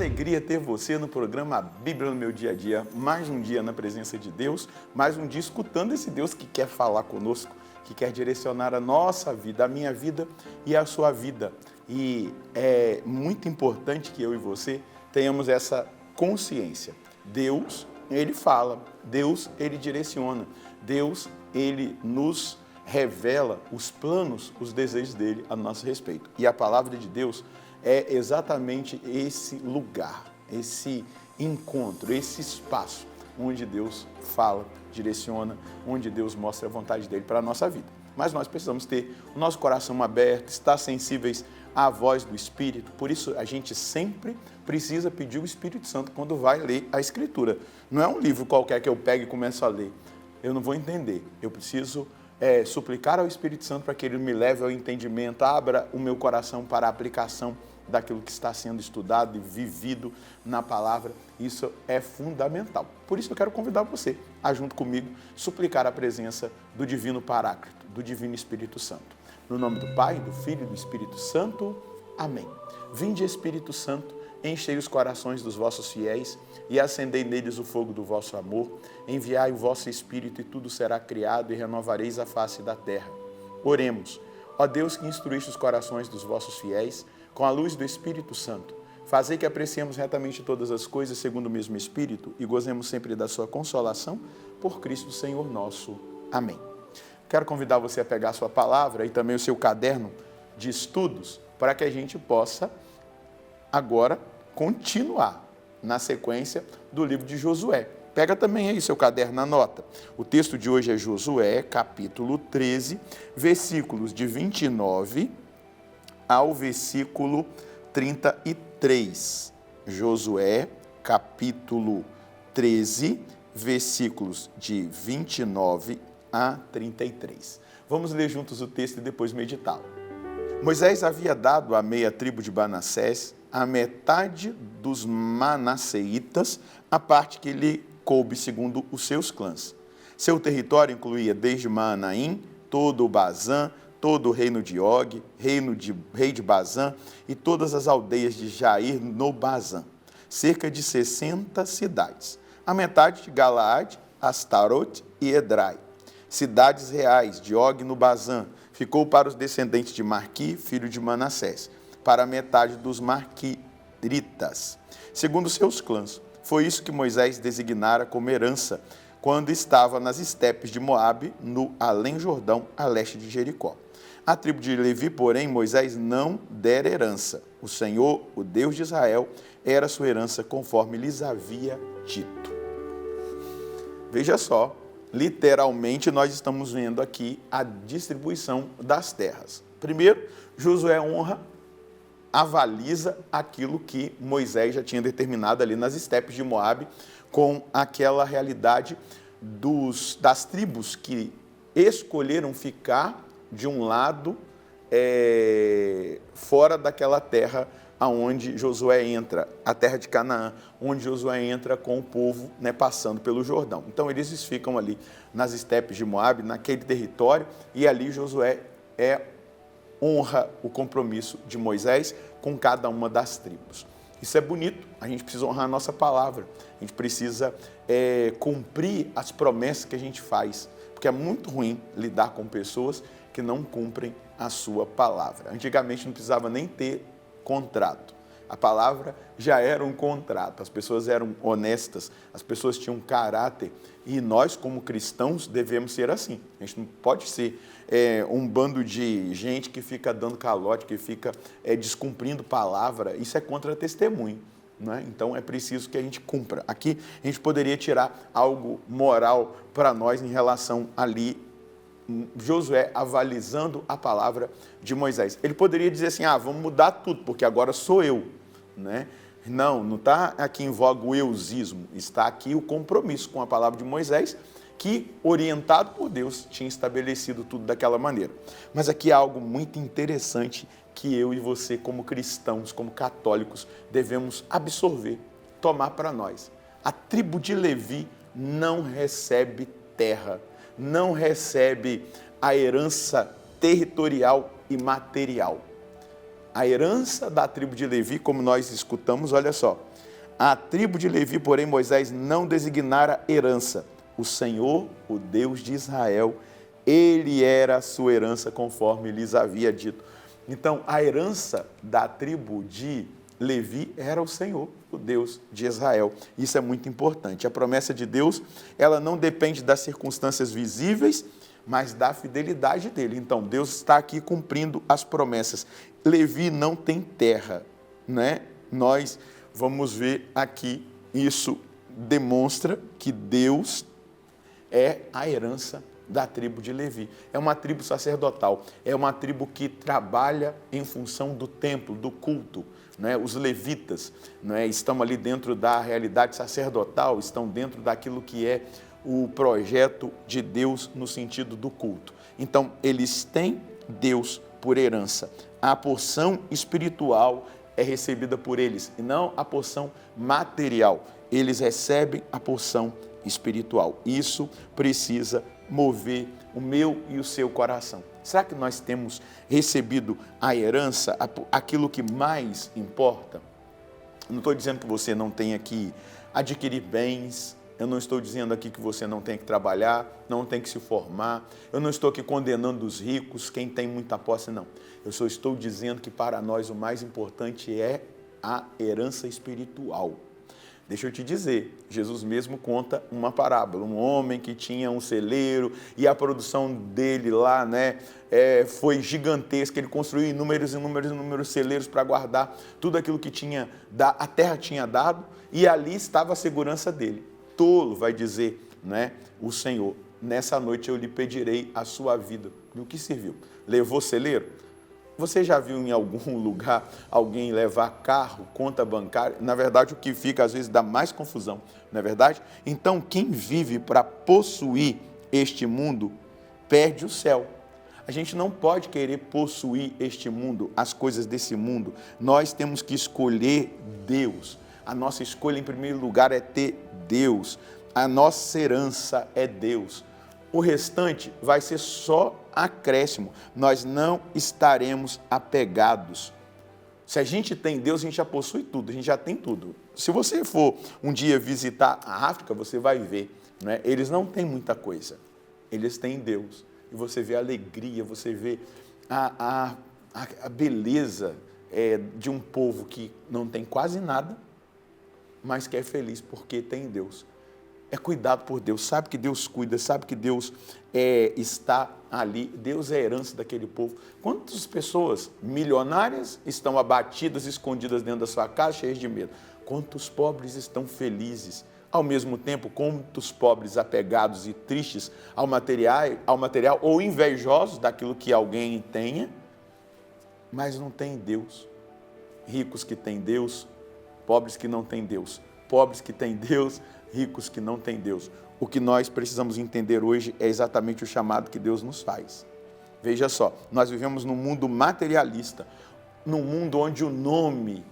alegria ter você no programa Bíblia no Meu Dia a Dia. Mais um dia na presença de Deus, mais um dia escutando esse Deus que quer falar conosco, que quer direcionar a nossa vida, a minha vida e a sua vida. E é muito importante que eu e você tenhamos essa consciência. Deus, Ele fala, Deus, Ele direciona, Deus, Ele nos revela os planos, os desejos dele a nosso respeito. E a palavra de Deus é exatamente esse lugar, esse encontro, esse espaço onde Deus fala, direciona, onde Deus mostra a vontade dele para a nossa vida. Mas nós precisamos ter o nosso coração aberto, estar sensíveis à voz do Espírito. Por isso, a gente sempre precisa pedir o Espírito Santo quando vai ler a Escritura. Não é um livro qualquer que eu pego e começo a ler. Eu não vou entender. Eu preciso suplicar ao Espírito Santo para que ele me leve ao entendimento, abra o meu coração para a aplicação daquilo que está sendo estudado e vivido na palavra. Isso é fundamental. Por isso eu quero convidar você a, junto comigo, suplicar a presença do Divino Paráclito, do Divino Espírito Santo. No nome do Pai, do Filho e do Espírito Santo. Amém. Vinde, Espírito Santo, enchei os corações dos vossos fiéis e acendei neles o fogo do vosso amor. Enviai o vosso Espírito e tudo será criado e renovareis a face da terra. Oremos. Ó Deus, que instruíste os corações dos vossos fiéis com a luz do Espírito Santo, fazei que apreciemos retamente todas as coisas segundo o mesmo Espírito e gozemos sempre da sua consolação por Cristo Senhor nosso. Amém. Quero convidar você a pegar a sua palavra e também o seu caderno de estudos para que a gente possa agora continuar na sequência do livro de Josué. Pega também aí seu caderno, anota. O texto de hoje é Josué, capítulo 13, versículos de 29 ao versículo 33. Josué, capítulo 13, versículos de 29 a 33. Vamos ler juntos o texto e depois meditá-lo. Moisés havia dado à meia tribo de Manassés a metade dos manasseitas, a parte que lhe coube segundo os seus clãs. Seu território incluía desde Maanaim, todo o Bazã, todo o reino de Og, rei de Bazã, e todas as aldeias de Jair no Bazã, cerca de 60 cidades. A metade de Galaade, Astarot e Edrai, cidades reais de Og no Bazã, ficou para os descendentes de Marqui, filho de Manassés, para a metade dos marquiritas, segundo seus clãs. Foi isso que Moisés designara como herança quando estava nas estepes de Moabe, no além-Jordão, a leste de Jericó. A tribo de Levi, porém, Moisés não dera herança. O Senhor, o Deus de Israel, era sua herança conforme lhes havia dito. Veja só, literalmente nós estamos vendo aqui a distribuição das terras. Primeiro, Josué honra, avaliza aquilo que Moisés já tinha determinado ali nas estepes de Moabe, com aquela realidade das tribos que escolheram ficar de um lado fora daquela terra aonde Josué entra, a terra de Canaã, onde Josué entra com o povo, passando pelo Jordão. Então eles ficam ali nas estepes de Moabe, naquele território, e ali Josué honra o compromisso de Moisés com cada uma das tribos. Isso é bonito, a gente precisa honrar a nossa palavra, a gente precisa cumprir as promessas que a gente faz, porque é muito ruim lidar com pessoas que não cumprem a sua palavra. Antigamente não precisava nem ter contrato. A palavra já era um contrato, as pessoas eram honestas, as pessoas tinham caráter e nós, como cristãos, devemos ser assim. A gente não pode ser um bando de gente que fica dando calote, que fica descumprindo palavra. Isso é contra testemunho, não é? Então é preciso que a gente cumpra. Aqui a gente poderia tirar algo moral para nós em relação ali, Josué avalizando a palavra de Moisés. Ele poderia dizer assim, vamos mudar tudo, porque agora sou eu, né? Não está aqui em voga o eusismo, está aqui o compromisso com a palavra de Moisés, que, orientado por Deus, tinha estabelecido tudo daquela maneira. Mas aqui há algo muito interessante que eu e você, como cristãos, como católicos, devemos absorver, tomar para nós. A tribo de Levi não recebe terra, não recebe a herança territorial e material. A herança da tribo de Levi, como nós escutamos, olha só, A tribo de Levi, porém, Moisés não designara herança. O Senhor, o Deus de Israel, ele era a sua herança conforme lhes havia dito. Então, a herança da tribo de Levi era o Senhor, o Deus de Israel. Isso é muito importante. A promessa de Deus, ela não depende das circunstâncias visíveis, mas da fidelidade dele. Então, Deus está aqui cumprindo as promessas. Levi não tem terra, né? Nós vamos ver aqui, isso demonstra que Deus é a herança da tribo de Levi. É uma tribo sacerdotal, é uma tribo que trabalha em função do templo, do culto. Né? Os levitas, né, estão ali dentro da realidade sacerdotal, estão dentro daquilo que é o projeto de Deus no sentido do culto. Então, eles têm Deus por herança. A porção espiritual é recebida por eles, e não a porção material. Eles recebem a porção espiritual. Isso precisa mover o meu e o seu coração. Será que nós temos recebido a herança, aquilo que mais importa? Não estou dizendo que você não tenha que adquirir bens, eu não estou dizendo aqui que você não tem que trabalhar, não tem que se formar, eu não estou aqui condenando os ricos, quem tem muita posse, não. Eu só estou dizendo que para nós o mais importante é a herança espiritual. Deixa eu te dizer, Jesus mesmo conta uma parábola, um homem que tinha um celeiro e a produção dele lá, né, foi gigantesca, ele construiu inúmeros celeiros para guardar tudo aquilo que a terra tinha dado, e ali estava a segurança dele. Tolo, vai dizer, né, o Senhor, nessa noite eu lhe pedirei a sua vida. Do que serviu? Levou celeiro? Você já viu em algum lugar alguém levar carro, conta bancária? Na verdade, o que fica às vezes dá mais confusão, não é verdade? Então, quem vive para possuir este mundo, perde o céu. A gente não pode querer possuir este mundo, as coisas desse mundo. Nós temos que escolher Deus. A nossa escolha, em primeiro lugar, é ter Deus. A nossa herança é Deus. O restante vai ser só acréscimo. Nós não estaremos apegados. Se a gente tem Deus, a gente já possui tudo, a gente já tem tudo. Se você for um dia visitar a África, você vai ver, né? Eles não têm muita coisa, eles têm Deus. E você vê a alegria, você vê a beleza de um povo que não tem quase nada, mas que é feliz porque tem Deus. É cuidado por Deus, sabe que Deus cuida, sabe que Deus está ali, Deus é a herança daquele povo. Quantas pessoas milionárias estão abatidas, escondidas dentro da sua casa, cheias de medo? Quantos pobres estão felizes? Ao mesmo tempo, quantos pobres apegados e tristes ao material ou invejosos daquilo que alguém tenha, mas não tem Deus. Ricos que têm Deus, pobres que não têm Deus. Pobres que têm Deus, ricos que não têm Deus. O que nós precisamos entender hoje é exatamente o chamado que Deus nos faz. Veja só, nós vivemos num mundo materialista, num mundo onde o nome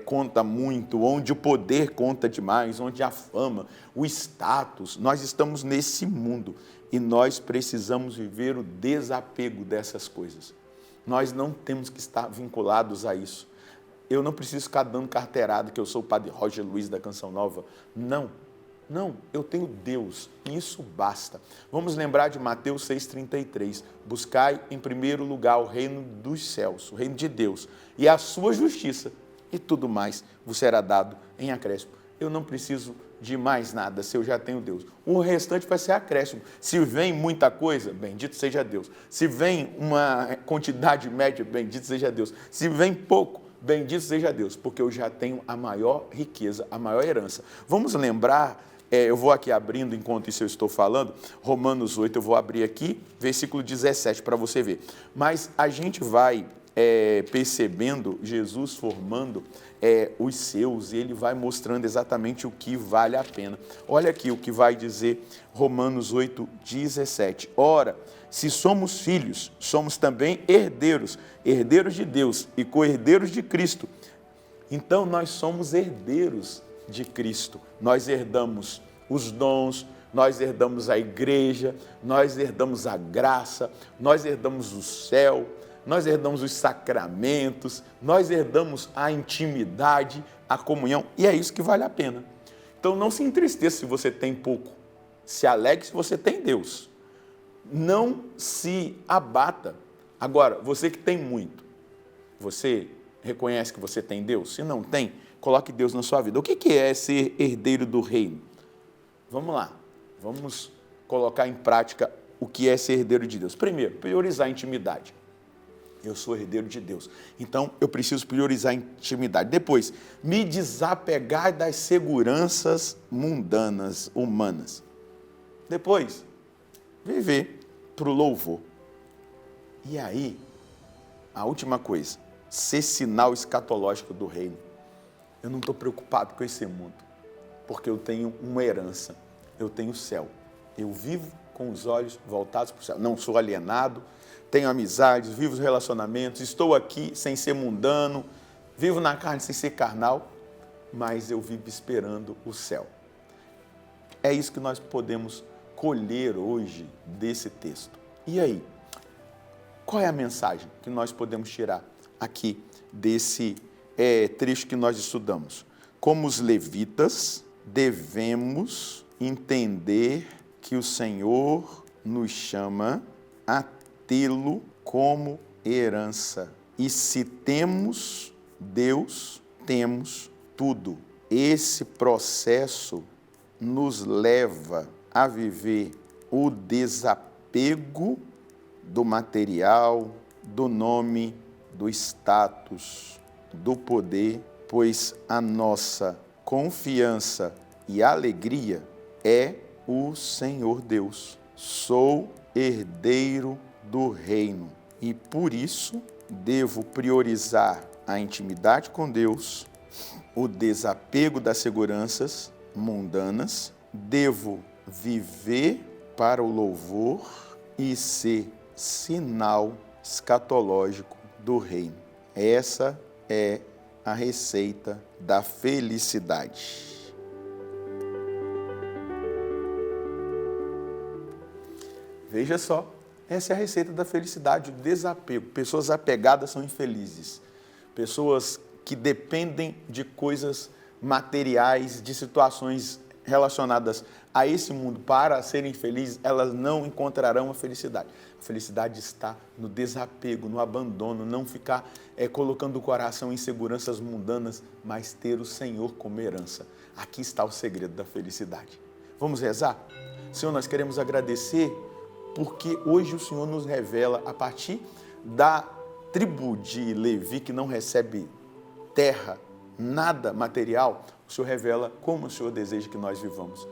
conta muito, onde o poder conta demais, onde a fama, o status, nós estamos nesse mundo e nós precisamos viver o desapego dessas coisas. Nós não temos que estar vinculados a isso. Eu não preciso ficar dando carteirada que eu sou o padre Roger Luiz da Canção Nova. Não, eu tenho Deus, isso basta. Vamos lembrar de Mateus 6,33. Buscai em primeiro lugar o reino dos céus, o reino de Deus, e a sua justiça, e tudo mais vos será dado em acréscimo. Eu não preciso de mais nada, se eu já tenho Deus. O restante vai ser acréscimo. Se vem muita coisa, bendito seja Deus. Se vem uma quantidade média, bendito seja Deus. Se vem pouco, bendito seja Deus, porque eu já tenho a maior riqueza, a maior herança. Vamos lembrar, eu vou aqui abrindo enquanto isso eu estou falando, Romanos 8, eu vou abrir aqui, versículo 17, para você ver. Mas a gente vai percebendo Jesus formando os seus, e ele vai mostrando exatamente o que vale a pena. Olha aqui o que vai dizer Romanos 8, 17. Ora, se somos filhos, somos também herdeiros, herdeiros de Deus e co-herdeiros de Cristo. Então, nós somos herdeiros de Cristo. Nós herdamos os dons, nós herdamos a igreja, nós herdamos a graça, nós herdamos o céu, nós herdamos os sacramentos, nós herdamos a intimidade. a comunhão, e é isso que vale a pena. Então não se entristeça se você tem pouco, se alegre se você tem Deus. Não se abata. Agora, você que tem muito, você reconhece que você tem Deus? Se não tem, coloque Deus na sua vida. O que é ser herdeiro do reino? Vamos lá, vamos colocar em prática o que é ser herdeiro de Deus. Primeiro, priorizar a intimidade. Eu sou herdeiro de Deus, então eu preciso priorizar a intimidade. Depois, me desapegar das seguranças mundanas, humanas. Depois, viver para o louvor. E aí, a última coisa, ser sinal escatológico do reino. Eu não estou preocupado com esse mundo, porque eu tenho uma herança, eu tenho o céu. Eu vivo com os olhos voltados para o céu. Não sou alienado, tenho amizades, vivo os relacionamentos, estou aqui sem ser mundano, vivo na carne sem ser carnal, mas eu vivo esperando o céu. É isso que nós podemos colher hoje desse texto. E aí? Qual é a mensagem que nós podemos tirar aqui desse trecho que nós estudamos? Como os levitas, devemos entender que o Senhor nos chama a tê-lo como herança. E se temos Deus, temos tudo. Esse processo nos leva a viver o desapego do material, do nome, do status, do poder, pois a nossa confiança e alegria é o Senhor Deus. Sou herdeiro do reino e por isso devo priorizar a intimidade com Deus, o desapego das seguranças mundanas, devo viver para o louvor e ser sinal escatológico do reino. Essa é a receita da felicidade. Veja só, essa é a receita da felicidade, o desapego. Pessoas apegadas são infelizes. Pessoas que dependem de coisas materiais, de situações relacionadas a esse mundo para serem felizes, elas não encontrarão a felicidade. A felicidade está no desapego, no abandono, não ficar colocando o coração em seguranças mundanas, mas ter o Senhor como herança. Aqui está o segredo da felicidade. Vamos rezar? Senhor, nós queremos agradecer porque hoje o Senhor nos revela, a partir da tribo de Levi, que não recebe terra, nada material, o Senhor revela como o Senhor deseja que nós vivamos.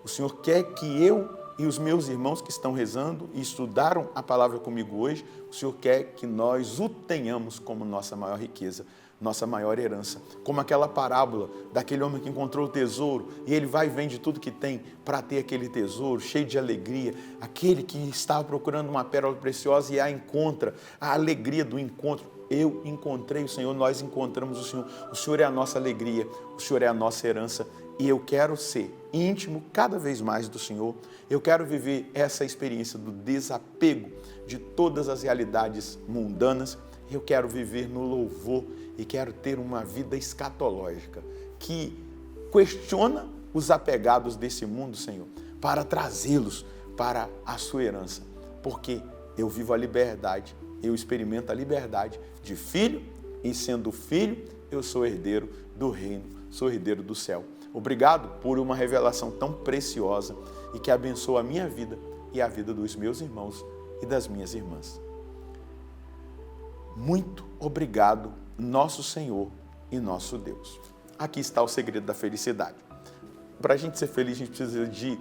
O Senhor quer que eu e os meus irmãos que estão rezando e estudaram a palavra comigo hoje, o Senhor quer que nós o tenhamos como nossa maior riqueza, nossa maior herança. Como aquela parábola daquele homem que encontrou o tesouro e ele vai e vende tudo que tem para ter aquele tesouro, cheio de alegria. Aquele que estava procurando uma pérola preciosa e a encontra, a alegria do encontro. Eu encontrei o Senhor, nós encontramos o Senhor. O Senhor é a nossa alegria, o Senhor é a nossa herança. E eu quero ser íntimo cada vez mais do Senhor. Eu quero viver essa experiência do desapego de todas as realidades mundanas. Eu quero viver no louvor e quero ter uma vida escatológica que questiona os apegados desse mundo, Senhor, para trazê-los para a sua herança. Porque eu vivo a liberdade, eu experimento a liberdade de filho e sendo filho, eu sou herdeiro do reino, sou herdeiro do céu. Obrigado por uma revelação tão preciosa e que abençoa a minha vida e a vida dos meus irmãos e das minhas irmãs. Muito obrigado, nosso Senhor e nosso Deus. Aqui está o segredo da felicidade. Para a gente ser feliz, a gente precisa de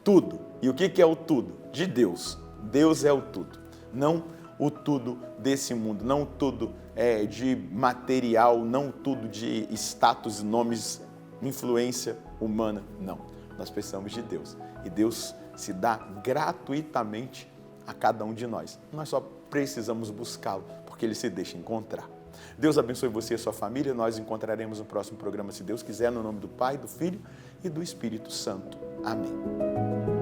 tudo. E o que é o tudo? De Deus. Deus é o tudo. Não o tudo desse mundo, não tudo de material, não tudo de status, nomes, influência humana. Não. Nós precisamos de Deus. E Deus se dá gratuitamente a cada um de nós. Nós só precisamos buscá-lo, porque ele se deixa encontrar. Deus abençoe você e a sua família. Nós encontraremos no próximo programa, se Deus quiser, no nome do Pai, do Filho e do Espírito Santo. Amém.